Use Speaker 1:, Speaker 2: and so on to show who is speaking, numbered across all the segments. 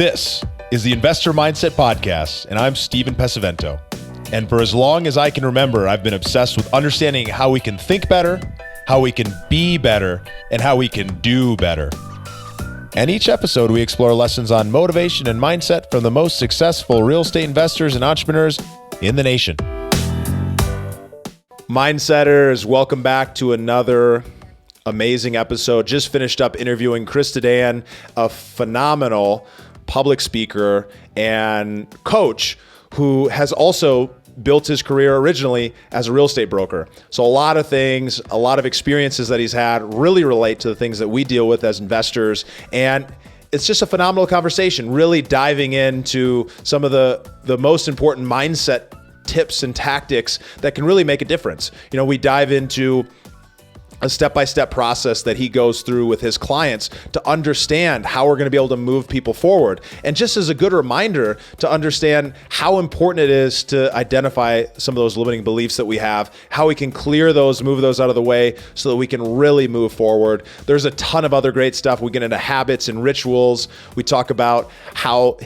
Speaker 1: This is the Investor Mindset Podcast, and I'm Steven Pesavento. And for as long as I can remember, I've been obsessed with understanding how we can think better, how we can be better, and how we can do better. And each episode, we explore lessons on motivation and mindset from the most successful real estate investors and entrepreneurs in the nation. Mindsetters, welcome back to another amazing episode. Just finished up interviewing Chris Dedeyan, a phenomenal public speaker and coach who has also built his career originally as a real estate broker. So a lot of things, a lot of experiences that he's had really relate to the things that we deal with as investors. And it's just a phenomenal conversation, really diving into some of the most important mindset tips and tactics that can really make a difference. You know, we dive into a step-by-step process that he goes through with his clients to understand how we're going to be able to move people forward. And just as a good reminder to understand how important it is to identify some of those limiting beliefs that we have, how we can clear those, move those out of the way so that we can really move forward. There's a ton of other great stuff. We get into habits and rituals. We talk about how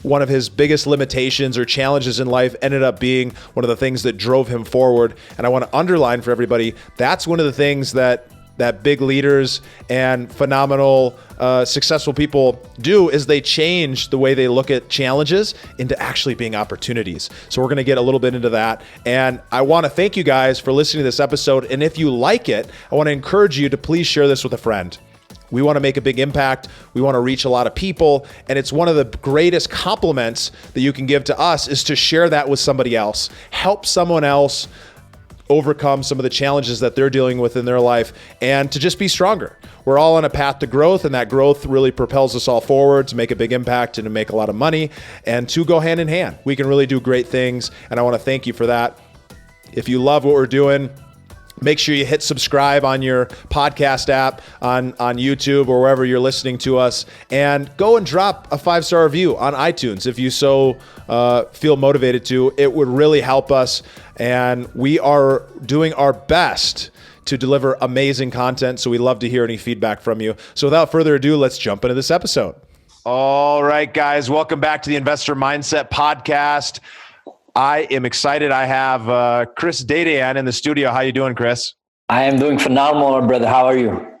Speaker 1: one of his biggest limitations or challenges in life ended up being one of the things that drove him forward. And I want to underline for everybody, that's one of the things that big leaders and phenomenal, successful people do is they change the way they look at challenges into actually being opportunities. So we're going to get a little bit into that. And I want to thank you guys for listening to this episode. And if you like it, I want to encourage you to please share this with a friend. We want to make a big impact. We want to reach a lot of people. And it's one of the greatest compliments that you can give to us is to share that with somebody else. Help someone else overcome some of the challenges that they're dealing with in their life and to just be stronger. We're all on a path to growth, and that growth really propels us all forward to make a big impact and to make a lot of money and to go hand in hand. We can really do great things, and I want to thank you for that. If you love what we're doing, make sure you hit subscribe on your podcast app, on YouTube or wherever you're listening to us, and go and drop a 5-star review on iTunes if you so feel motivated to. It would really help us, and we are doing our best to deliver amazing content, so we'd love to hear any feedback from you. So without further ado, let's jump into this episode. All right, guys, welcome back to the Investor Mindset Podcast. I am excited. I have Chris Dedeyan in the studio. How you doing, Chris?
Speaker 2: I am doing phenomenal, brother. How are you?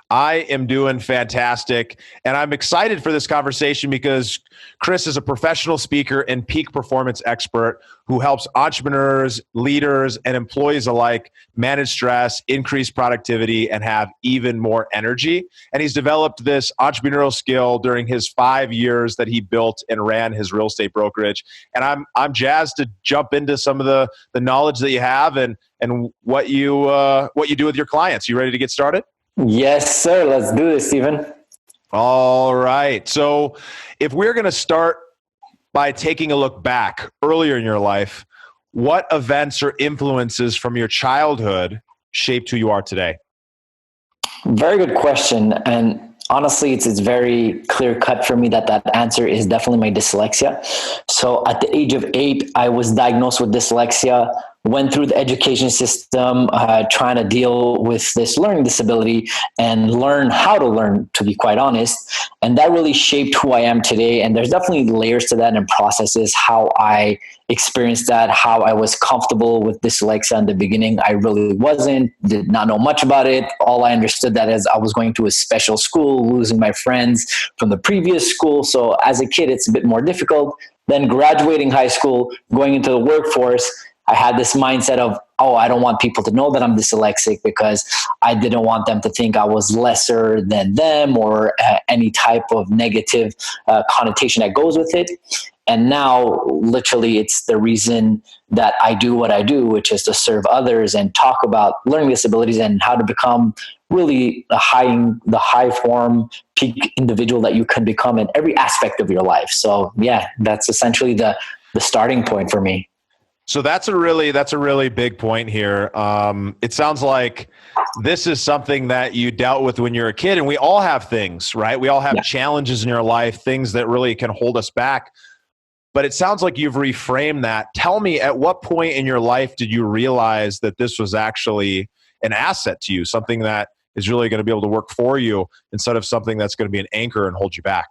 Speaker 1: I am doing fantastic. And I'm excited for this conversation because Chris is a professional speaker and peak performance expert who helps entrepreneurs, leaders, and employees alike manage stress, increase productivity, and have even more energy. And he's developed this entrepreneurial skill during his 5 years that he built and ran his real estate brokerage. And I'm jazzed to jump into some of the knowledge that you have and what you do with your clients. You ready to get started?
Speaker 2: Yes, sir. Let's do this, Steven.
Speaker 1: All right. So if we're going to start by taking a look back earlier in your life, what events or influences from your childhood shaped who you are today?
Speaker 2: Very good question. And honestly, it's very clear cut for me that answer is definitely my dyslexia. So at the age of 8, I was diagnosed with dyslexia, went through the education system, trying to deal with this learning disability and learn how to learn, to be quite honest. And that really shaped who I am today. And there's definitely layers to that and processes, how I experienced that, how I was comfortable with dyslexia in the beginning. I really wasn't, did not know much about it. All I understood that is I was going to a special school, losing my friends from the previous school. So as a kid, it's a bit more difficult. Then graduating high school, going into the workforce, I had this mindset of, I don't want people to know that I'm dyslexic because I didn't want them to think I was lesser than them or any type of negative connotation that goes with it. And now, literally, it's the reason that I do what I do, which is to serve others and talk about learning disabilities and how to become really the high form peak individual that you can become in every aspect of your life. So yeah, that's essentially the starting point for me.
Speaker 1: So that's a really big point here. It sounds like this is something that you dealt with when you're a kid, and we all have things, right? We all have challenges in your life, things that really can hold us back. But it sounds like you've reframed that. Tell me, at what point in your life did you realize that this was actually an asset to you, something that is really going to be able to work for you instead of something that's going to be an anchor and hold you back?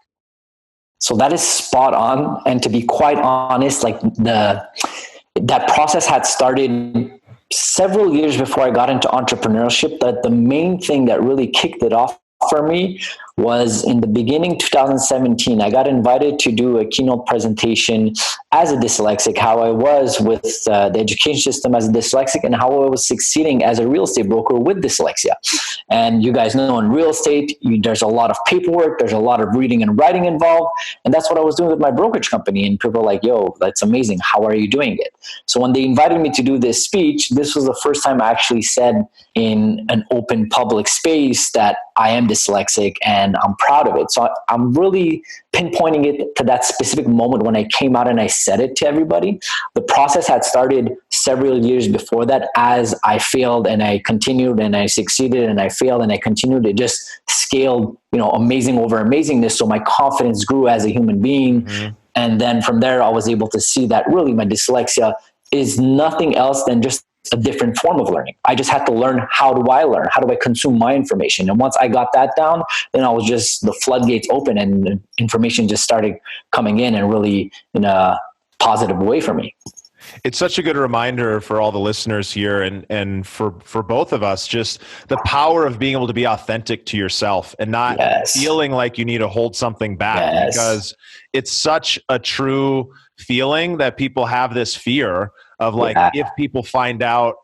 Speaker 2: So that is spot on. And to be quite honest, like that process had started several years before I got into entrepreneurship. That the main thing that really kicked it off for me was in the beginning 2017. I got invited to do a keynote presentation as a dyslexic, how I was with the education system as a dyslexic, and how I was succeeding as a real estate broker with dyslexia. And you guys know, in real estate, there's a lot of paperwork, there's a lot of reading and writing involved, and that's what I was doing with my brokerage company. And people were like, yo, that's amazing, how are you doing it? So when they invited me to do this speech, this was the first time I actually said in an open public space that I am dyslexic, and I'm proud of it. So I'm really pinpointing it to that specific moment when I came out and I said it to everybody. The process had started several years before that, as I failed and I continued and I succeeded and I failed and I continued. It just scaled, amazing over amazingness. So my confidence grew as a human being. Mm-hmm. And then from there, I was able to see that really my dyslexia is nothing else than just a different form of learning. I just had to learn, how do I learn? How do I consume my information? And once I got that down, then I was just, the floodgates open and information just started coming in and really in a positive way for me.
Speaker 1: It's such a good reminder for all the listeners here and for both of us, just the power of being able to be authentic to yourself and not feeling like you need to hold something back, because it's such a true feeling that people have this fear of like, if people find out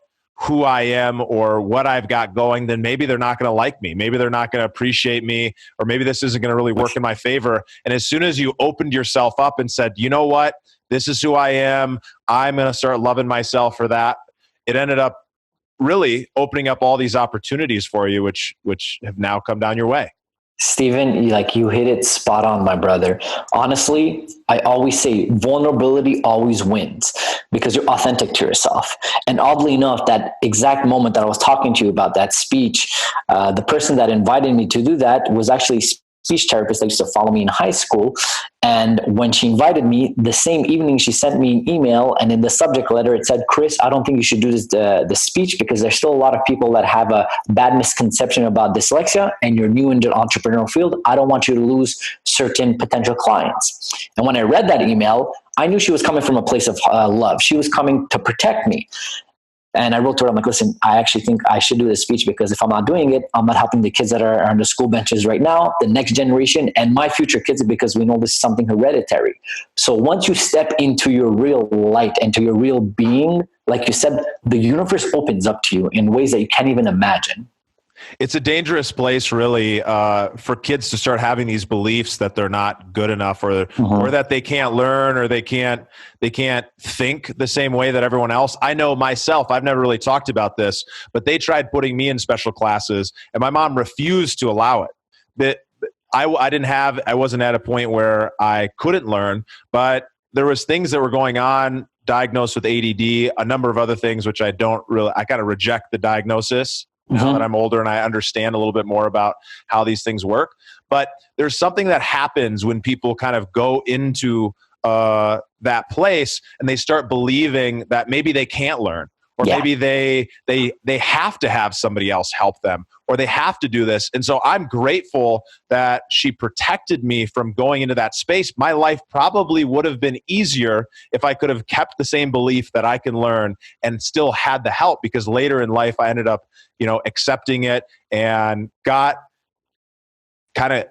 Speaker 1: who I am or what I've got going, then maybe they're not going to like me. Maybe they're not going to appreciate me, or maybe this isn't going to really work in my favor. And as soon as you opened yourself up and said, you know what, this is who I am, I'm going to start loving myself for that, it ended up really opening up all these opportunities for you, which have now come down your way.
Speaker 2: Steven, you hit it spot on, my brother. Honestly, I always say vulnerability always wins because you're authentic to yourself. And oddly enough, that exact moment that I was talking to you about, that speech, the person that invited me to do that was actually a speech therapist that used to follow me in high school. And when she invited me, the same evening she sent me an email, and in the subject letter it said, Chris, I don't think you should do this the speech, because there's still a lot of people that have a bad misconception about dyslexia, and you're new in the entrepreneurial field. I don't want you to lose certain potential clients. And when I read that email, I knew she was coming from a place of love. She was coming to protect me. And I wrote to her, I'm like, listen, I actually think I should do this speech, because if I'm not doing it, I'm not helping the kids that are on the school benches right now, the next generation, and my future kids, because we know this is something hereditary. So once you step into your real light and to your real being, like you said, the universe opens up to you in ways that you can't even imagine.
Speaker 1: It's a dangerous place, really, for kids to start having these beliefs that they're not good enough, or that they can't learn, or they can't think the same way that everyone else. I know myself, I've never really talked about this, but they tried putting me in special classes, and my mom refused to allow it. But I wasn't at a point where I couldn't learn, but there was things that were going on, diagnosed with ADD, a number of other things, which I kind of reject the diagnosis. Now that I'm older and I understand a little bit more about how these things work. But there's something that happens when people kind of go into that place and they start believing that maybe they can't learn, or maybe they have to have somebody else help them, or they have to do this. And so I'm grateful that she protected me from going into that space. My life probably would have been easier if I could have kept the same belief that I can learn and still had the help, because later in life I ended up, accepting it and got kind of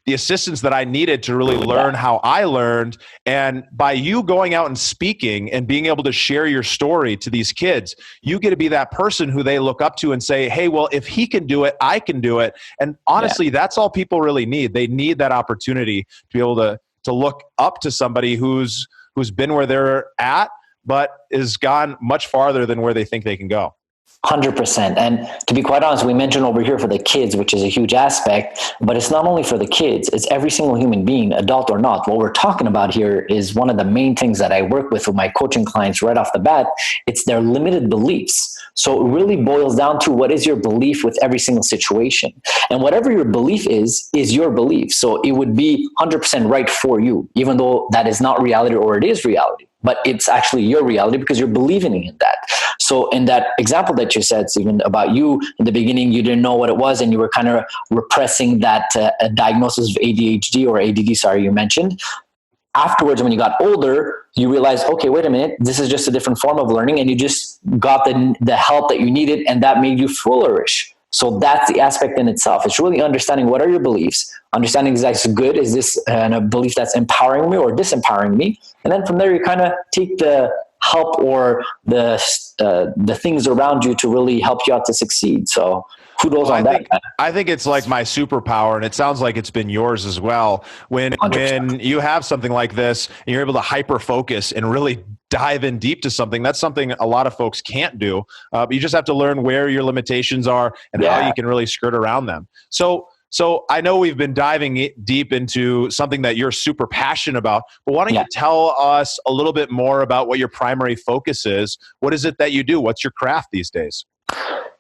Speaker 1: the assistance that I needed to really learn how I learned. And by you going out and speaking and being able to share your story to these kids, you get to be that person who they look up to and say, hey, well, if he can do it, I can do it. And honestly, that's all people really need. They need that opportunity to be able to look up to somebody who's been where they're at, but has gone much farther than where they think they can go.
Speaker 2: 100%. And to be quite honest, we mentioned over here for the kids, which is a huge aspect, but it's not only for the kids, it's every single human being, adult or not. What we're talking about here is one of the main things that I work with my coaching clients right off the bat. It's their limited beliefs. So it really boils down to, what is your belief with every single situation? And whatever your belief is your belief. So it would be 100% right for you, even though that is not reality, or it is reality. but it's actually your reality because you're believing in that. So in that example that you said, Stephen, about you in the beginning, you didn't know what it was and you were kind of repressing that diagnosis of ADHD or ADD, sorry, you mentioned. Afterwards, when you got older, you realized, okay, wait a minute, this is just a different form of learning, and you just got the help that you needed, and that made you flourish. So that's the aspect in itself. It's really understanding what are your beliefs, understanding is that good, is this a belief that's empowering me or disempowering me? And then from there, you kind of take the help or the things around you to really help you out to succeed. So kudos on that.
Speaker 1: I think it's like my superpower, and it sounds like it's been yours as well. When
Speaker 2: 100%.
Speaker 1: you have something like this and you're able to hyper focus and really dive in deep to something, that's something a lot of folks can't do. You just have to learn where your limitations are and how you can really skirt around them. So I know we've been diving deep into something that you're super passionate about, but why don't you tell us a little bit more about what your primary focus is? What is it that you do? What's your craft these days?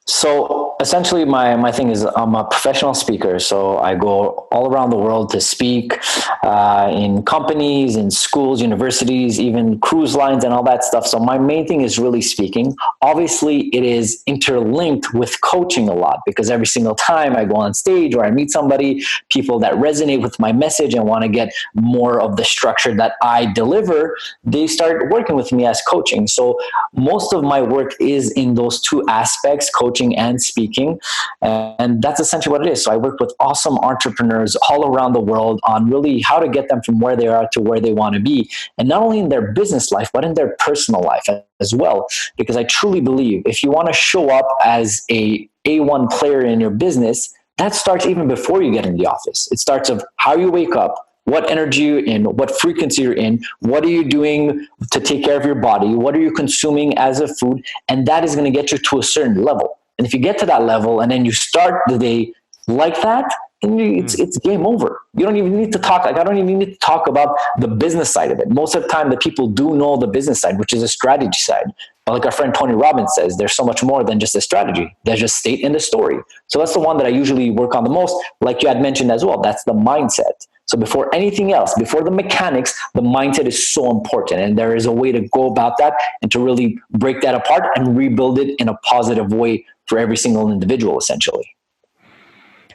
Speaker 2: So essentially my thing is I'm a professional speaker. So I go all around the world to speak in companies, in schools, universities, even cruise lines and all that stuff. So my main thing is really speaking. Obviously it is interlinked with coaching a lot because every single time I go on stage or I meet somebody, people that resonate with my message and want to get more of the structure that I deliver, they start working with me as coaching. So most of my work is in those two aspects, coaching and speaking. And that's essentially what it is. So I work with awesome entrepreneurs all around the world on really how to get them from where they are to where they want to be. And not only in their business life, but in their personal life as well. Because I truly believe if you want to show up as a A1 player in your business, that starts even before you get in the office. It starts of how you wake up, what energy you're in, what frequency you're in, what are you doing to take care of your body, what are you consuming as a food, and that is going to get you to a certain level. And if you get to that level and then you start the day like that, then it's game over. You don't even need to talk. Like I don't even need to talk about the business side of it. Most of the time, the people do know the business side, which is a strategy side. But like our friend Tony Robbins says, there's so much more than just a strategy. There's just state in the story. So that's the one that I usually work on the most. Like you had mentioned as well, that's the mindset. So before anything else, before the mechanics, the mindset is so important. And there is a way to go about that and to really break that apart and rebuild it in a positive way for every single individual, essentially.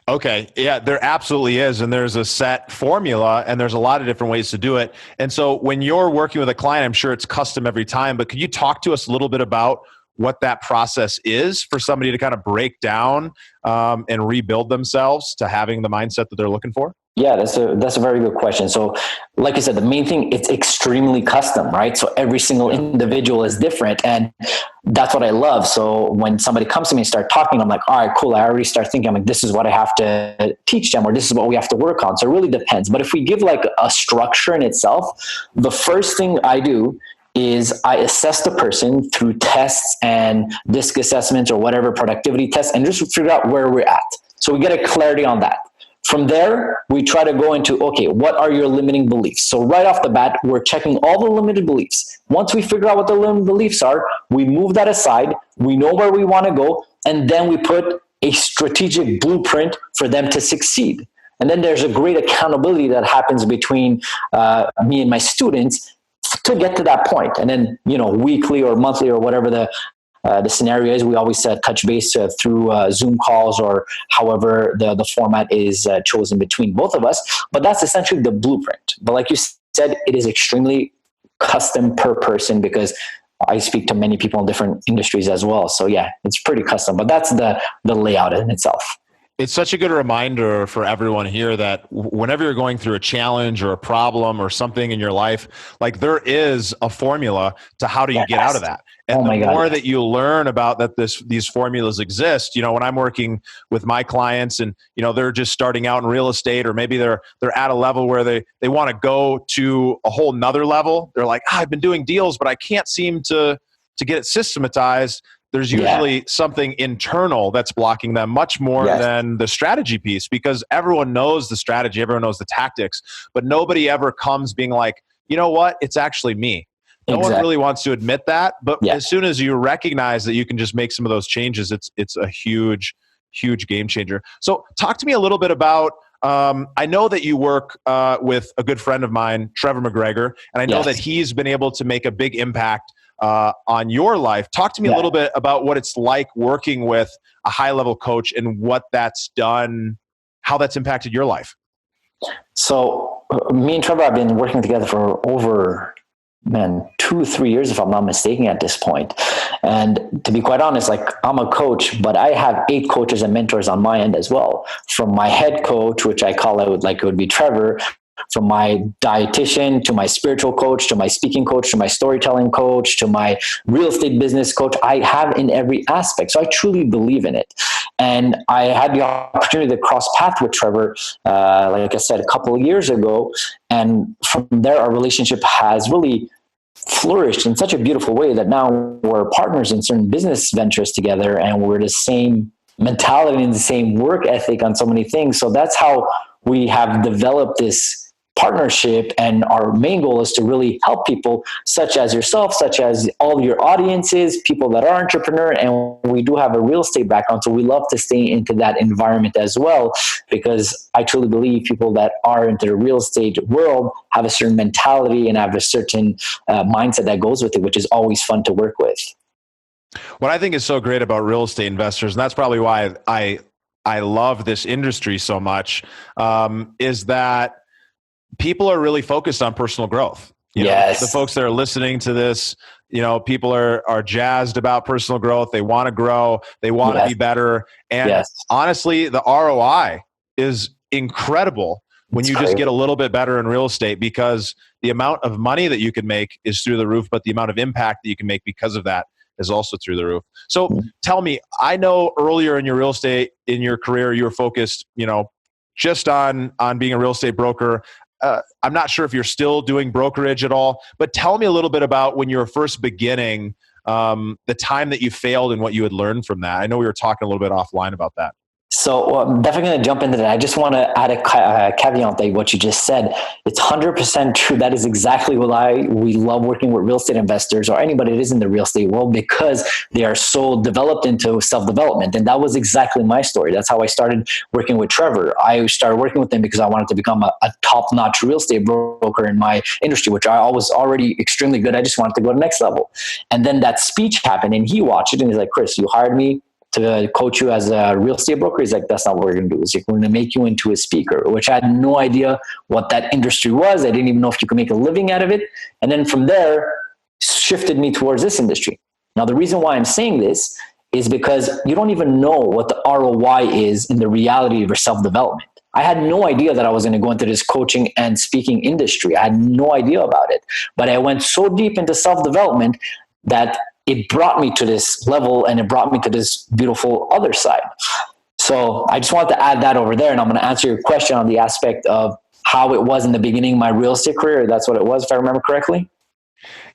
Speaker 1: Okay. Yeah, there absolutely is. And there's a set formula and there's a lot of different ways to do it. And so when you're working with a client, I'm sure it's custom every time, but could you talk to us a little bit about what that process is for somebody to kind of break down and rebuild themselves to having the mindset that they're looking for?
Speaker 2: Yeah, that's a very good question. So like I said, the main thing, it's extremely custom, right? So every single individual is different. And that's what I love. So when somebody comes to me and start talking, I'm like, all right, cool. I already start thinking, I'm like, this is what I have to teach them, or this is what we have to work on. So it really depends. But if we give like a structure in itself, the first thing I do is I assess the person through tests and DISC assessments or whatever productivity tests and just figure out where we're at. So we get a clarity on that. From there, we try to go into, okay, what are your limiting beliefs? So right off the bat, we're checking all the limited beliefs. Once we figure out what the limiting beliefs are, we move that aside. We know where we want to go. And then we put a strategic blueprint for them to succeed. And then there's a great accountability that happens between me and my students to get to that point. And then, weekly or monthly or whatever the scenario is, we always touch base through Zoom calls or however the format is chosen between both of us. But that's essentially the blueprint. But like you said, it is extremely custom per person because I speak to many people in different industries as well. So yeah, it's pretty custom, but that's the layout in itself.
Speaker 1: It's such a good reminder for everyone here that whenever you're going through a challenge or a problem or something in your life, like there is a formula to how do you get out of that. And the more that you learn about that these formulas exist, when I'm working with my clients and, they're just starting out in real estate, or maybe they're at a level where they want to go to a whole nother level. They're like, I've been doing deals, but I can't seem to get it systematized. There's usually something internal that's blocking them much more than the strategy piece, because everyone knows the strategy, everyone knows the tactics, but nobody ever comes being like, you know what, it's actually me. No one really wants to admit that, but as soon as you recognize that you can just make some of those changes, it's a huge, huge game changer. So talk to me a little bit about I know that you work with a good friend of mine, Trevor McGregor, and I know that he's been able to make a big impact on your life. Talk to me a little bit about what it's like working with a high-level coach and what that's done, how that's impacted your life.
Speaker 2: So me and Trevor have been working together for over 2-3 years, if I'm not mistaken, at this point. And to be quite honest, like, I'm a coach, but I have 8 coaches and mentors on my end as well. From my head coach, which I call it like it would be Trevor, from my dietitian to my spiritual coach, to my speaking coach, to my storytelling coach, to my real estate business coach, I have in every aspect. So I truly believe in it. And I had the opportunity to cross paths with Trevor, like I said, a couple of years ago. And from there, our relationship has really flourished in such a beautiful way that now we're partners in certain business ventures together, and we're the same mentality and the same work ethic on so many things. So that's how we have developed this partnership, and our main goal is to really help people such as yourself, such as all your audiences, people that are entrepreneur, and we do have a real estate background, so we love to stay into that environment as well, because I truly believe people that are into the real estate world have a certain mentality and have a certain mindset that goes with it, which is always fun to work with.
Speaker 1: What I think is so great about real estate investors, and that's probably why I love this industry so much, is that people are really focused on personal growth. You know, the folks that are listening to this, you know, people are jazzed about personal growth. They want to grow. They want to be better. And honestly, the ROI is incredible when you just get a little bit better in real estate, because the amount of money that you can make is through the roof, but the amount of impact that you can make because of that is also through the roof. So tell me, I know earlier in your real estate, in your career, you were focused, you know, just on being a real estate broker. I'm not sure if you're still doing brokerage at all, but tell me a little bit about when you were first beginning, the time that you failed and what you had learned from that. I know we were talking a little bit offline about that.
Speaker 2: So I'm definitely going to jump into that. I just want to add a caveat to what you just said. It's 100% true. That is exactly why we love working with real estate investors or anybody that is in the real estate world, because they are so developed into self-development. And that was exactly my story. That's how I started working with Trevor. I started working with him because I wanted to become a top-notch real estate broker in my industry, which I was already extremely good. I just wanted to go to the next level. And then that speech happened, and he watched it and he's like, "Chris, you hired me to coach you as a real estate broker." He's like, "That's not what we're going to do. We're going to make you into a speaker," which I had no idea what that industry was. I didn't even know if you could make a living out of it. And then from there, shifted me towards this industry. Now, the reason why I'm saying this is because you don't even know what the ROI is in the reality of your self-development. I had no idea that I was going to go into this coaching and speaking industry. I had no idea about it, but I went so deep into self-development that it brought me to this level, and it brought me to this beautiful other side. So I just wanted to add that over there. And I'm going to answer your question on the aspect of how it was in the beginning of my real estate career. That's what it was, if I remember correctly.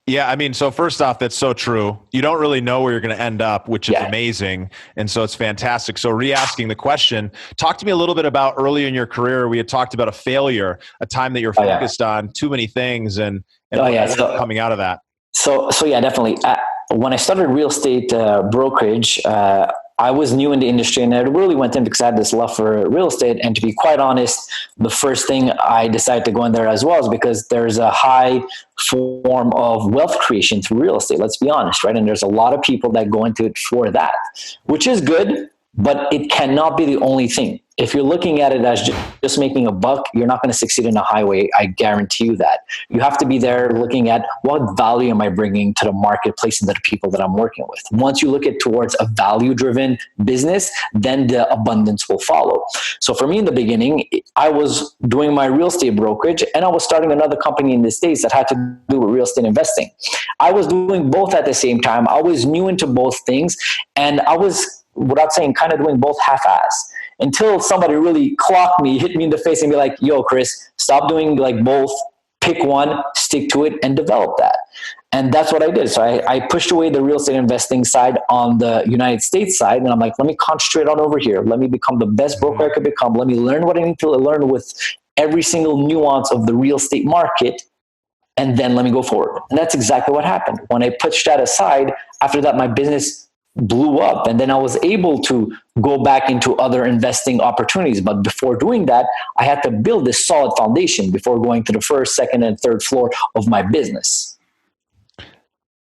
Speaker 1: Yeah. I mean, so first off, that's so true. You don't really know where you're going to end up, which is amazing. And so it's fantastic. So re-asking the question, talk to me a little bit about early in your career. We had talked about a failure, a time that you're focused on too many things, and coming out of that.
Speaker 2: So yeah, definitely. When I started real estate brokerage, I was new in the industry, and I really went in because I had this love for real estate. And to be quite honest, the first thing I decided to go in there as well is because there's a high form of wealth creation through real estate. Let's be honest, right? And there's a lot of people that go into it for that, which is good, but it cannot be the only thing. If you're looking at it as just making a buck, you're not going to succeed in a highway. I guarantee you that. You have to be there looking at what value am I bringing to the marketplace and to the people that I'm working with. Once you look at towards a value-driven business, then the abundance will follow. So for me in the beginning, I was doing my real estate brokerage, and I was starting another company in the States that had to do with real estate investing. I was doing both at the same time. I was new into both things, and I was, without saying, kind of doing both half-ass, until somebody really clocked me, hit me in the face and be like, "Yo, Chris, stop doing like both, pick one, stick to it, and develop that." And that's what I did. So I pushed away the real estate investing side on the United States side. And I'm like, let me concentrate on over here. Let me become the best broker I could become. Let me learn what I need to learn with every single nuance of the real estate market. And then let me go forward. And that's exactly what happened. When I pushed that aside, after that, my business blew up. And then I was able to go back into other investing opportunities. But before doing that, I had to build this solid foundation before going to the first, second, and third floor of my business.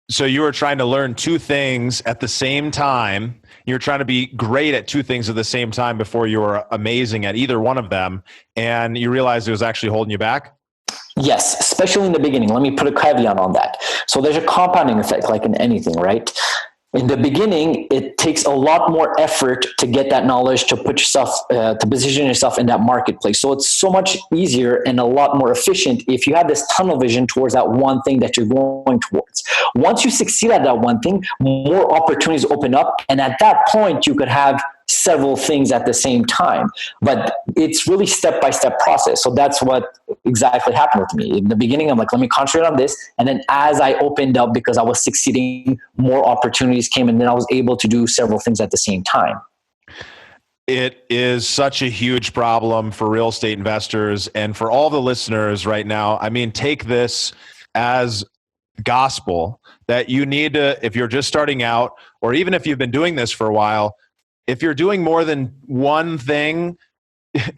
Speaker 1: So you were trying to learn two things at the same time. You're trying to be great at two things at the same time before you were amazing at either one of them. And you realized it was actually holding you back?
Speaker 2: Yes, especially in the beginning. Let me put a caveat on that. So there's a compounding effect, like in anything, right? In the beginning, it takes a lot more effort to get that knowledge, to put yourself, to position yourself in that marketplace. So it's so much easier and a lot more efficient if you have this tunnel vision towards that one thing that you're going towards. Once you succeed at that one thing, more opportunities open up. And at that point, you could have several things at the same time, but it's really step-by-step process. So that's what exactly happened with me. In the beginning, I'm like, let me concentrate on this. And then as I opened up, because I was succeeding, more opportunities came, and then I was able to do several things at the same time.
Speaker 1: It is such a huge problem for real estate investors and for all the listeners right now. I mean, take this as gospel that you need to, if you're just starting out, or even if you've been doing this for a while, if you're doing more than one thing,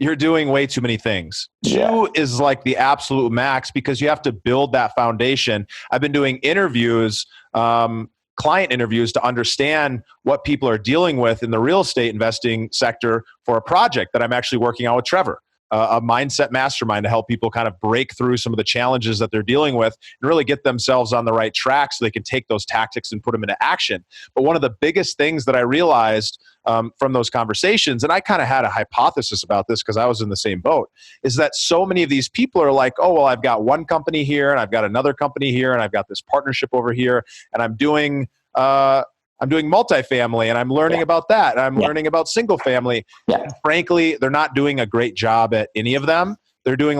Speaker 1: you're doing way too many things.
Speaker 2: Yeah.
Speaker 1: Two is like the absolute max because you have to build that foundation. I've been doing interviews, client interviews to understand what people are dealing with in the real estate investing sector for a project that I'm actually working on with Trevor. A mindset mastermind to help people kind of break through some of the challenges that they're dealing with and really get themselves on the right track so they can take those tactics and put them into action. But one of the biggest things that I realized from those conversations, and I kind of had a hypothesis about this because I was in the same boat, is that so many of these people are like, oh, well, I've got one company here and I've got another company here and I've got this partnership over here and I'm doing multifamily and I'm learning about that. And I'm learning about single family. And frankly, they're not doing a great job at any of them. They're doing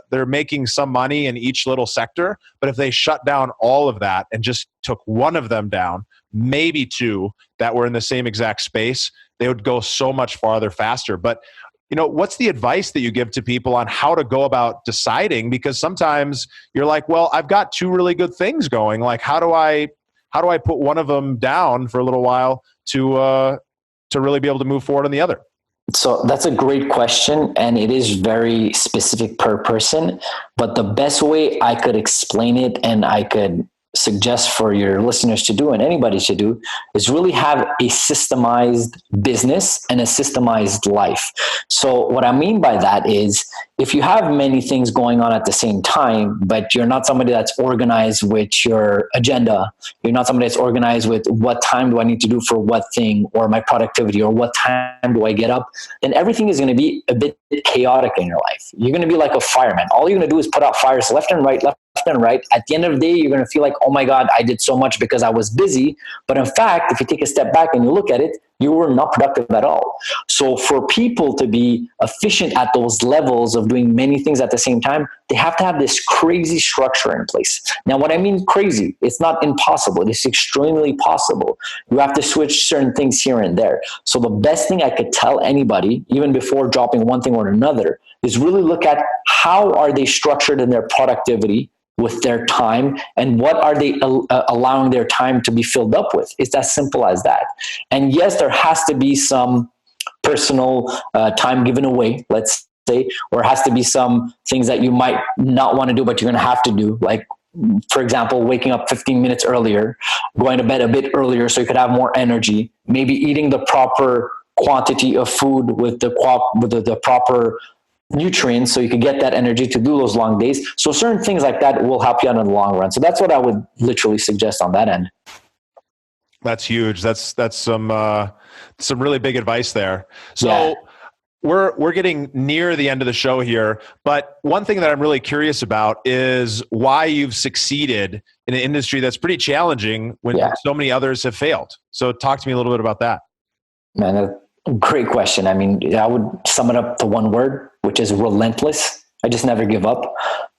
Speaker 1: they're making some money in each little sector. But if they shut down all of that and just took one of them down, maybe two that were in the same exact space, they would go so much farther faster. But what's the advice that you give to people on how to go about deciding? Because sometimes you're like, well, I've got two really good things going. Like, how do I put one of them down for a little while to really be able to move forward on the other?
Speaker 2: So that's a great question, and it is very specific per person. But the best way I could explain it, and I could suggest for your listeners to do, and anybody should do, is really have a systemized business and a systemized life. So what I mean by that is, if you have many things going on at the same time, but you're not somebody that's organized with your agenda, you're not somebody that's organized with what time do I need to do for what thing, or my productivity, or what time do I get up, then everything is going to be a bit chaotic in your life. You're going to be like a fireman. All you're going to do is put out fires left and right, left and right. At the end of the day, you're going to feel like, oh my God, I did so much because I was busy. But in fact, if you take a step back and you look at it, you were not productive at all. So for people to be efficient at those levels of doing many things at the same time, they have to have this crazy structure in place. Now, what I mean crazy, it's not impossible. It's extremely possible. You have to switch certain things here and there. So the best thing I could tell anybody, even before dropping one thing or another, is really look at how are they structured in their productivity with their time, and what are they allowing their time to be filled up with. It's as simple as that. And yes, there has to be some personal time given away, let's say, or has to be some things that you might not want to do, but you're going to have to do. Like, for example, waking up 15 minutes earlier, going to bed a bit earlier so you could have more energy, maybe eating the proper quantity of food with the proper nutrients so you can get that energy to do those long days. So certain things like that will help you out in the long run. So that's what I would literally suggest on that end.
Speaker 1: That's huge. That's some really big advice there. So we're getting near the end of the show here, but one thing that I'm really curious about is why you've succeeded in an industry that's pretty challenging when so many others have failed. So talk to me a little bit about that.
Speaker 2: Man, great question. I mean, I would sum it up to one word, which is relentless. I just never give up.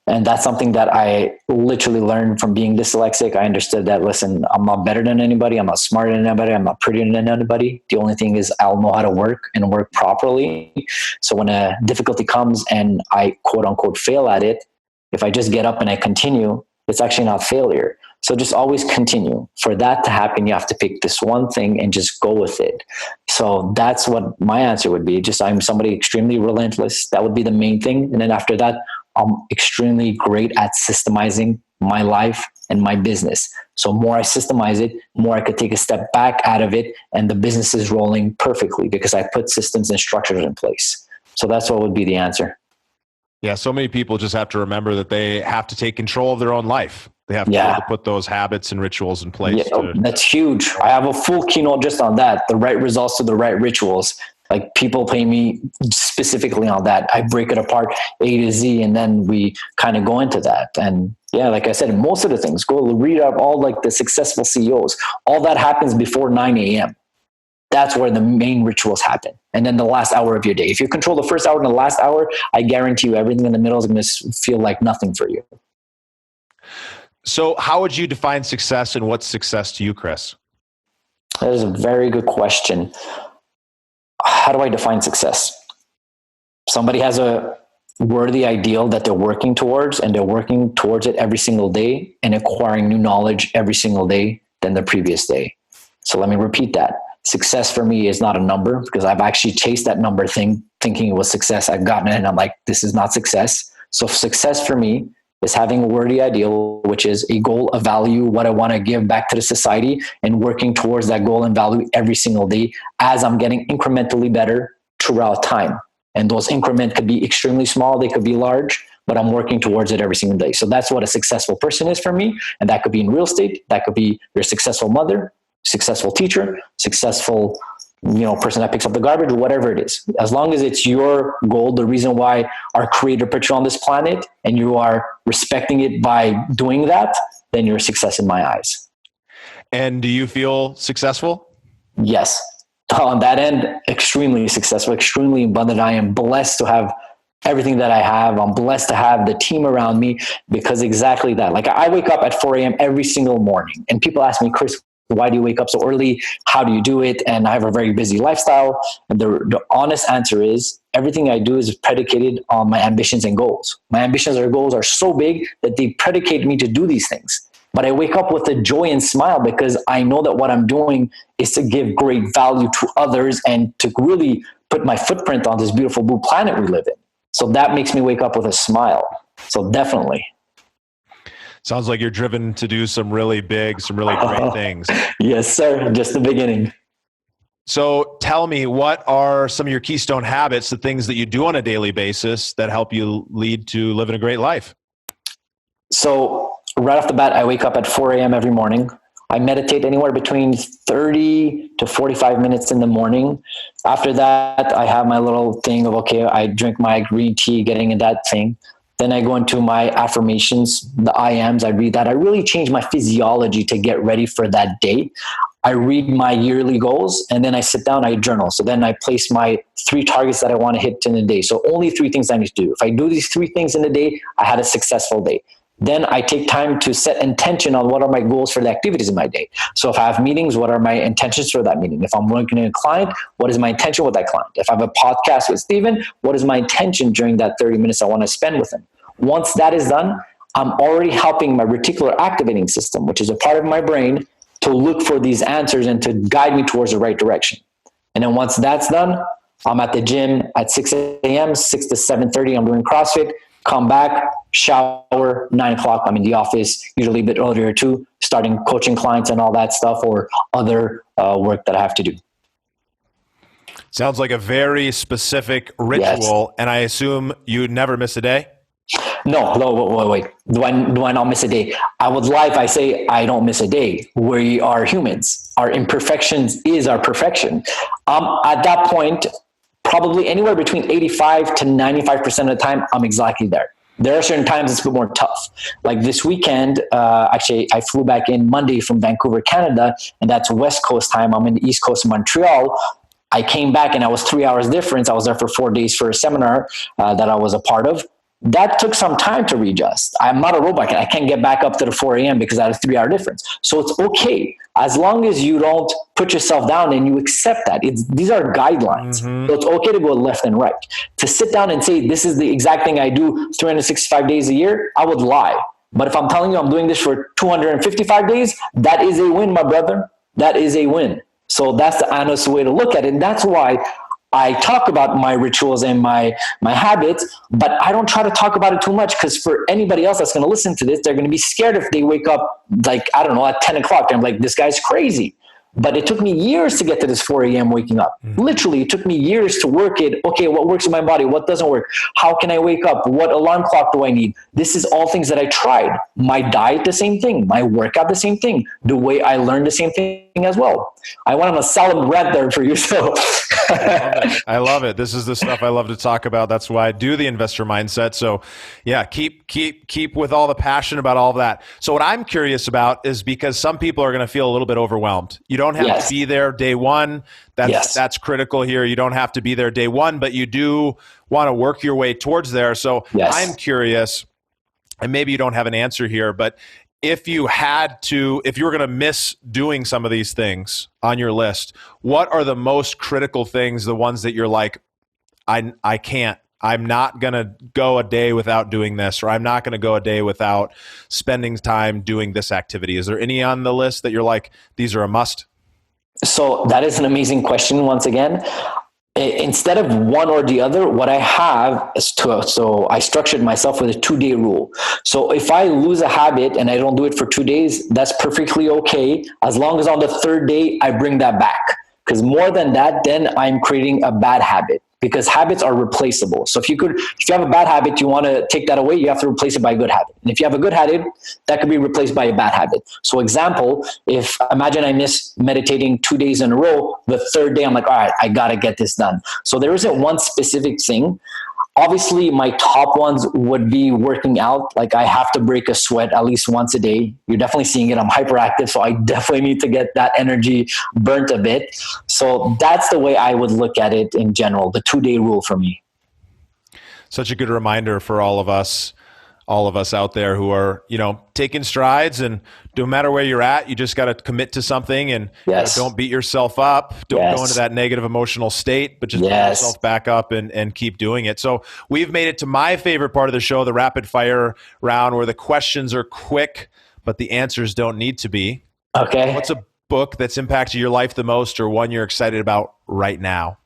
Speaker 2: And that's something that I literally learned from being dyslexic. I understood that, listen, I'm not better than anybody. I'm not smarter than anybody. I'm not prettier than anybody. The only thing is I'll know how to work and work properly. So when a difficulty comes and I quote unquote fail at it, if I just get up and I continue, it's actually not failure. So just always continue. For that to happen, you have to pick this one thing and just go with it. So that's what my answer would be. Just, I'm somebody extremely relentless. That would be the main thing. And then after that, I'm extremely great at systemizing my life and my business. So more I systemize it, more I could take a step back out of it, and the business is rolling perfectly because I put systems and structures in place. So that's what would be the answer.
Speaker 1: Yeah, so many people just have to remember that they have to take control of their own life. They have to be able to put those habits and rituals in place.
Speaker 2: That's huge. I have a full keynote just on that, the right results to the right rituals. Like, people pay me specifically on that. I break it apart A to Z, and then we kind of go into that. And yeah, like I said, most of the things, go read up all like the successful CEOs. All that happens before 9 a.m. That's where the main rituals happen. And then the last hour of your day. If you control the first hour and the last hour, I guarantee you everything in the middle is going to feel like nothing for you.
Speaker 1: So how would you define success, and what's success to you, Chris?
Speaker 2: That is a very good question. How do I define success? Somebody has a worthy ideal that they're working towards, and they're working towards it every single day and acquiring new knowledge every single day than the previous day. So let me repeat that. Success for me is not a number, because I've actually chased that number thing thinking it was success. I've gotten it and I'm like, this is not success. So success for me is having a worthy ideal, which is a goal, a value, what I want to give back to the society, and working towards that goal and value every single day as I'm getting incrementally better throughout time. And those increments could be extremely small, they could be large, but I'm working towards it every single day. So that's what a successful person is for me. And that could be in real estate, that could be your successful mother, successful teacher, successful person that picks up the garbage, whatever it is. As long as it's your goal, the reason why our creator put you on this planet, and you are respecting it by doing that, then you're a success in my eyes.
Speaker 1: And do you feel successful?
Speaker 2: Yes. On that end, extremely successful, extremely abundant. I am blessed to have everything that I have. I'm blessed to have the team around me, because exactly that. Like, I wake up at 4 a.m. every single morning, and people ask me, Chris, why do you wake up so early? How do you do it? And I have a very busy lifestyle. And the honest answer is, everything I do is predicated on my ambitions and goals. My ambitions or goals are so big that they predicate me to do these things. But I wake up with a joy and smile, because I know that what I'm doing is to give great value to others and to really put my footprint on this beautiful blue planet we live in. So that makes me wake up with a smile. So definitely.
Speaker 1: Sounds like you're driven to do some really big, some really great things.
Speaker 2: Yes, sir. Just the beginning.
Speaker 1: So tell me, what are some of your keystone habits, the things that you do on a daily basis that help you lead to living a great life?
Speaker 2: So right off the bat, I wake up at 4 a.m. every morning. I meditate anywhere between 30 to 45 minutes in the morning. After that, I have my little thing of, okay, I drink my green tea, getting in that thing. Then I go into my affirmations, the I ams. I read that. I really change my physiology to get ready for that day. I read my yearly goals, and then I sit down, I journal. So then I place my 3 targets that I want to hit in a day. So only 3 things I need to do. If I do these 3 things in a day, I had a successful day. Then I take time to set intention on what are my goals for the activities in my day. So if I have meetings, what are my intentions for that meeting? If I'm working with a client, what is my intention with that client? If I have a podcast with Steven, what is my intention during that 30 minutes I want to spend with him? Once that is done, I'm already helping my reticular activating system, which is a part of my brain, to look for these answers and to guide me towards the right direction. And then once that's done, I'm at the gym at 6 a.m., 6 to 7:30, I'm doing CrossFit, come back, shower, 9 o'clock, I'm in the office, usually a bit earlier too, starting coaching clients and all that stuff, or other work that I have to do.
Speaker 1: Sounds like a very specific ritual. Yes. And I assume you never miss a day?
Speaker 2: No, wait. Do I not miss a day? I would lie if I say I don't miss a day. We are humans. Our imperfections is our perfection. At that point, probably anywhere between 85 to 95% of the time, I'm exactly there. There are certain times it's a bit more tough. Like this weekend, actually, I flew back in Monday from Vancouver, Canada, and that's West Coast time. I'm in the East Coast of Montreal. I came back and I was 3 hours difference. I was there for 4 days for a seminar that I was a part of. That took some time to readjust. I'm not a robot. I can't get back up to the 4 a.m. because I had a 3 hour difference. So it's okay. As long as you don't put yourself down and you accept that. These are guidelines. Mm-hmm. So it's okay to go left and right. To sit down and say, this is the exact thing I do 365 days a year, I would lie. But if I'm telling you I'm doing this for 255 days, that is a win, my brother. That is a win. So that's the honest way to look at it. And that's why I talk about my rituals and my habits, but I don't try to talk about it too much, because for anybody else that's going to listen to this, they're going to be scared if they wake up like, I don't know, at 10 o'clock. I'm like, this guy's crazy. But it took me years to get to this 4 a.m. waking up. Literally, it took me years to work it. Okay, what works in my body? What doesn't work? How can I wake up? What alarm clock do I need? This is all things that I tried. My diet, the same thing. My workout, the same thing. The way I learned, the same thing as well. I went on a solid rant there for you. So
Speaker 1: I love it. This is the stuff I love to talk about. That's why I do the investor mindset. So yeah, keep with all the passion about all of that. So what I'm curious about is, because some people are going to feel a little bit overwhelmed. You don't have to be there day one. That's critical here. You don't have to be there day one, but you do want to work your way towards there. So I'm curious, and maybe you don't have an answer here, but if you were going to miss doing some of these things on your list, what are the most critical things, the ones that you're like, I can't, I'm not going to go a day without doing this, or I'm not going to go a day without spending time doing this activity? Is there any on the list that you're like, these are a must?
Speaker 2: So that is an amazing question. Once again, instead of one or the other, what I have is so I structured myself with a 2-day rule. So if I lose a habit and I don't do it for 2 days, that's perfectly okay, as long as on the 3rd day I bring that back. Because more than that, then I'm creating a bad habit, because habits are replaceable. So if you have a bad habit, you want to take that away, you have to replace it by a good habit. And if you have a good habit, that could be replaced by a bad habit. So example, imagine I miss meditating 2 days in a row, the 3rd day I'm like, all right, I got to get this done. So there isn't one specific thing. Obviously, my top ones would be working out. Like, I have to break a sweat at least once a day. You're definitely seeing it. I'm hyperactive, so I definitely need to get that energy burnt a bit. So that's the way I would look at it in general, the 2-day rule for me.
Speaker 1: Such a good reminder for all of us out there who are, taking strides, and no matter where you're at, you just got to commit to something, and don't beat yourself up. Don't go into that negative emotional state, but just pick yourself back up and keep doing it. So we've made it to my favorite part of the show, the rapid fire round, where the questions are quick, but the answers don't need to be.
Speaker 2: Okay.
Speaker 1: What's a book that's impacted your life the most, or one you're excited about right now?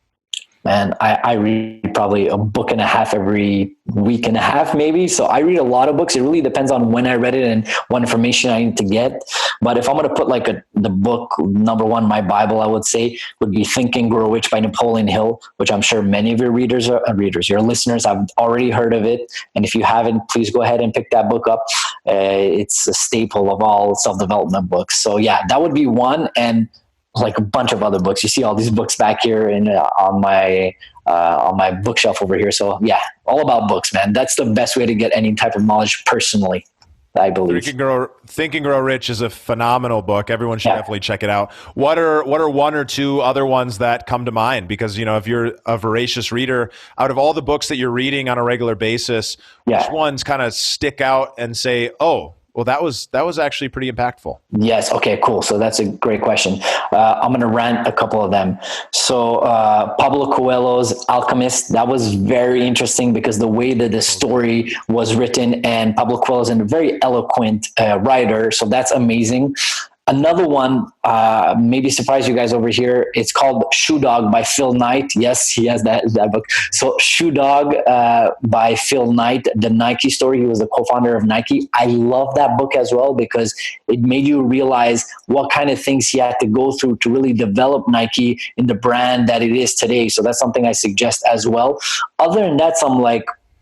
Speaker 2: Man, I read probably a book and a half every week and a half, maybe. So I read a lot of books. It really depends on when I read it and what information I need to get. But if I'm going to put the book, number one, my Bible, I would say would be Think and Grow Rich by Napoleon Hill, which I'm sure many of your your listeners have already heard of it. And if you haven't, please go ahead and pick that book up. It's a staple of all self-development books. So yeah, that would be one. And like a bunch of other books. You see all these books back here on my bookshelf over here. So yeah, all about books, man. That's the best way to get any type of knowledge personally, I believe.
Speaker 1: Think and Grow Rich is a phenomenal book. Everyone should definitely check it out. What are one or two other ones that come to mind? Because, if you're a voracious reader, out of all the books that you're reading on a regular basis, which ones kind of stick out and say, oh, well, that was actually pretty impactful?
Speaker 2: Yes. Okay, cool. So that's a great question. I'm going to rant a couple of them. So Pablo Coelho's Alchemist, that was very interesting because the way that the story was written, and Pablo Coelho is a very eloquent writer. So that's amazing. Another one, maybe surprise you guys over here. It's called Shoe Dog by Phil Knight. Yes, he has that book. So Shoe Dog by Phil Knight, the Nike story. He was the co-founder of Nike. I love that book as well because it made you realize what kind of things he had to go through to really develop Nike in the brand that it is today. So that's something I suggest as well. Other than that, some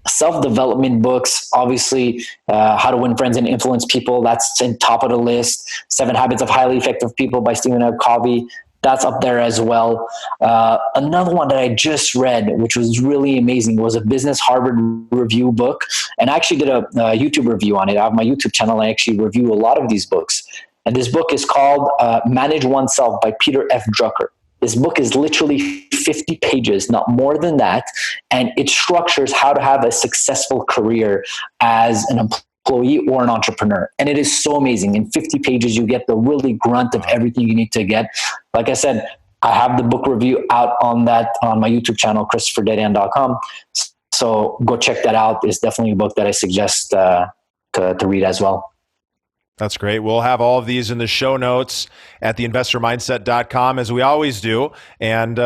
Speaker 2: self-development books, obviously, How to Win Friends and Influence People. That's in top of the list. 7 Habits of Highly Effective People by Stephen Covey. That's up there as well. Another one that I just read, which was really amazing, was a Business Harvard Review book. And I actually did a YouTube review on it. I have my YouTube channel. I actually review a lot of these books. And this book is called Manage Oneself by Peter F. Drucker. This book is literally 50 pages, not more than that. And it structures how to have a successful career as an employee or an entrepreneur. And it is so amazing. In 50 pages, you get the really grunt of everything you need to get. Like I said, I have the book review out on my YouTube channel, ChristopherDedeyan.com. So go check that out. It's definitely a book that I suggest to read as well.
Speaker 1: That's great. We'll have all of these in the show notes at theinvestormindset.com, as we always do. And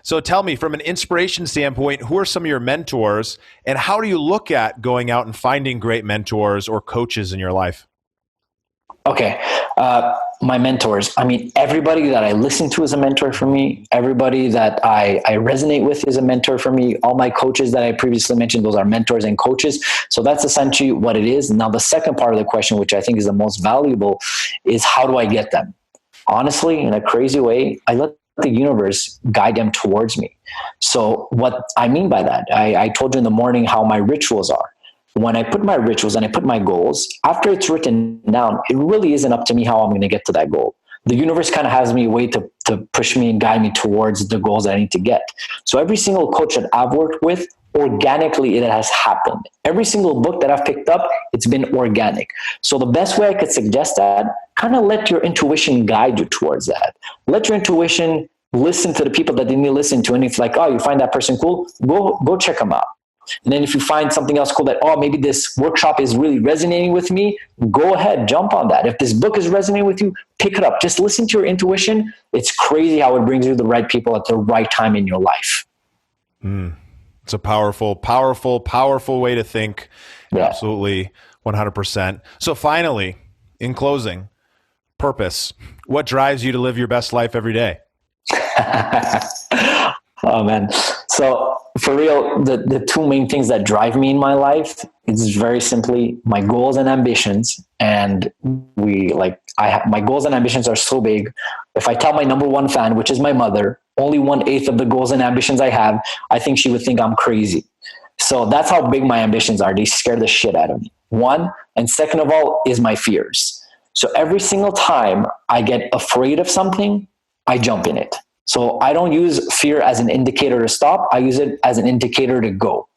Speaker 1: so tell me, from an inspiration standpoint, who are some of your mentors, and how do you look at going out and finding great mentors or coaches in your life?
Speaker 2: Okay. My mentors. I mean, everybody that I listen to is a mentor for me. Everybody that I resonate with is a mentor for me. All my coaches that I previously mentioned, those are mentors and coaches. So that's essentially what it is. Now, the second part of the question, which I think is the most valuable, is how do I get them? Honestly, in a crazy way, I let the universe guide them towards me. So what I mean by that, I told you in the morning how my rituals are. When I put my rituals and I put my goals, after it's written down, it really isn't up to me how I'm going to get to that goal. The universe kind of has me a way to push me and guide me towards the goals that I need to get. So every single coach that I've worked with, organically, it has happened. Every single book that I've picked up, it's been organic. So the best way I could suggest that, kind of let your intuition guide you towards that. Let your intuition listen to the people that you need to listen to. And if like, oh, you find that person cool, go check them out. And then if you find something else cool that, oh, maybe this workshop is really resonating with me, go ahead, jump on that. If this book is resonating with you, pick it up. Just listen to your intuition. It's crazy how it brings you the right people at the right time in your life.
Speaker 1: It's a powerful, powerful, powerful way to think. Yeah. Absolutely, 100%. So finally, in closing, purpose. What drives you to live your best life every day?
Speaker 2: Oh, man. So for real, the two main things that drive me in my life is very simply my goals and ambitions. And my goals and ambitions are so big. If I tell my number one fan, which is my mother, only 1/8 of the goals and ambitions I have, I think she would think I'm crazy. So that's how big my ambitions are. They scare the shit out of me. One, and second of all, is my fears. So every single time I get afraid of something, I jump in it. So I don't use fear as an indicator to stop. I use it as an indicator to go.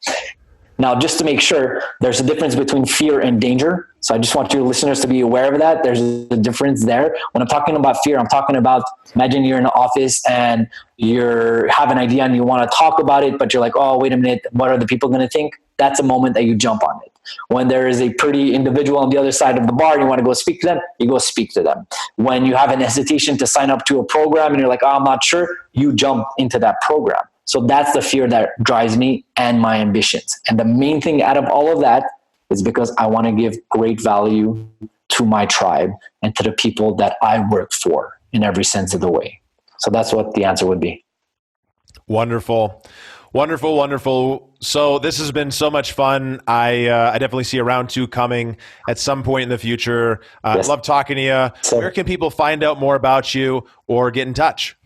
Speaker 2: Now, just to make sure, there's a difference between fear and danger. So I just want your listeners to be aware of that. There's a difference there. When I'm talking about fear, I'm talking about, imagine you're in an office and you have an idea and you want to talk about it, but you're like, oh, wait a minute, what are the people going to think? That's a moment that you jump on it. When there is a pretty individual on the other side of the bar and you want to go speak to them, you go speak to them. When you have an hesitation to sign up to a program and you're like, oh, I'm not sure, you jump into that program. So that's the fear that drives me and my ambitions. And the main thing out of all of that is because I want to give great value to my tribe and to the people that I work for in every sense of the way. So that's what the answer would be.
Speaker 1: Wonderful. Wonderful, wonderful. So this has been so much fun. I definitely see a round 2 coming at some point in the future.
Speaker 2: Yes.
Speaker 1: Love talking to you.
Speaker 2: So,
Speaker 1: where can people find out more about you or get in touch?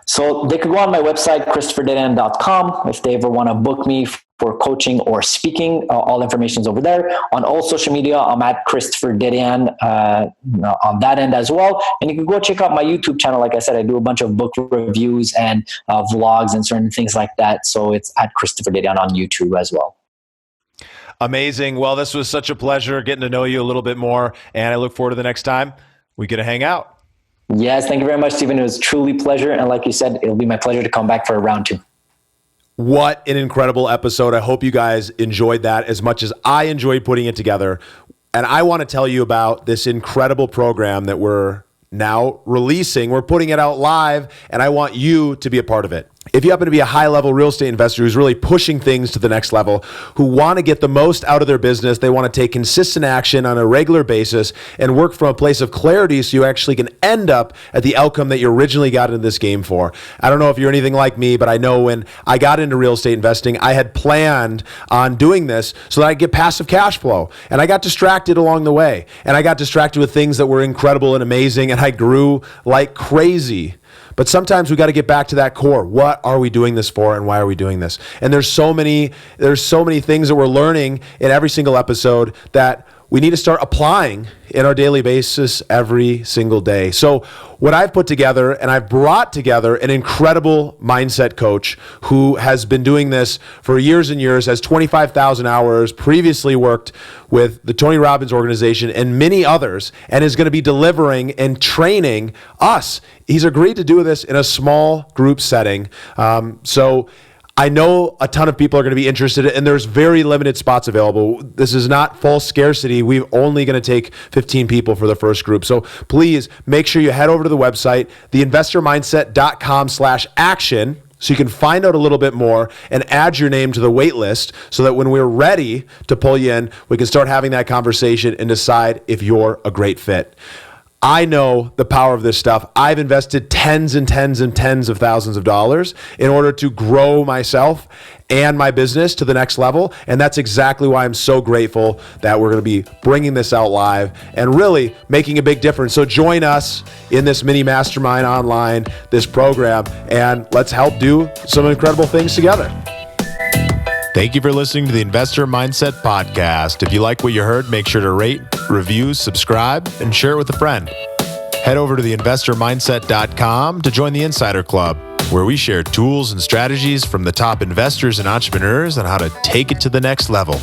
Speaker 2: So they could go on my website, ChristopherDedeyan.com. If they ever want to book me for coaching or speaking, all information is over there. On all social media, I'm at Christopher Dedeyan on that end as well. And you can go check out my YouTube channel. Like I said, I do a bunch of book reviews and vlogs and certain things like that. So it's at Christopher Dedeyan on YouTube as well.
Speaker 1: Amazing. Well, this was such a pleasure getting to know you a little bit more. And I look forward to the next time we get to hang out.
Speaker 2: Yes, thank you very much, Stephen. It was truly a pleasure. And like you said, it'll be my pleasure to come back for a round 2.
Speaker 1: What an incredible episode. I hope you guys enjoyed that as much as I enjoyed putting it together. And I want to tell you about this incredible program that we're now releasing. We're putting it out live, and I want you to be a part of it. If you happen to be a high-level real estate investor who's really pushing things to the next level, who want to get the most out of their business, they want to take consistent action on a regular basis and work from a place of clarity so you actually can end up at the outcome that you originally got into this game for. I don't know if you're anything like me, but I know when I got into real estate investing, I had planned on doing this so that I'd get passive cash flow. And I got distracted along the way. And I got distracted with things that were incredible and amazing, and I grew like crazy. But sometimes we got to get back to that core. What are we doing this for, and why are we doing this? And there's so many things that we're learning in every single episode that we need to start applying in our daily basis every single day. So what I've put together, and I've brought together an incredible mindset coach who has been doing this for years and years, has 25,000 hours, previously worked with the Tony Robbins organization and many others, and is going to be delivering and training us. He's agreed to do this in a small group setting. So I know a ton of people are going to be interested, and there's very limited spots available. This is not full scarcity. We're only going to take 15 people for the first group. So please make sure you head over to the website, theinvestormindset.com/action, so you can find out a little bit more and add your name to the wait list so that when we're ready to pull you in, we can start having that conversation and decide if you're a great fit. I know the power of this stuff. I've invested tens and tens and tens of thousands of dollars in order to grow myself and my business to the next level. And that's exactly why I'm so grateful that we're going to be bringing this out live and really making a big difference. So join us in this mini mastermind online, this program, and let's help do some incredible things together. Thank you for listening to the Investor Mindset Podcast. If you like what you heard, make sure to rate, review, subscribe, and share it with a friend. Head over to theinvestormindset.com to join the Insider Club, where we share tools and strategies from the top investors and entrepreneurs on how to take it to the next level.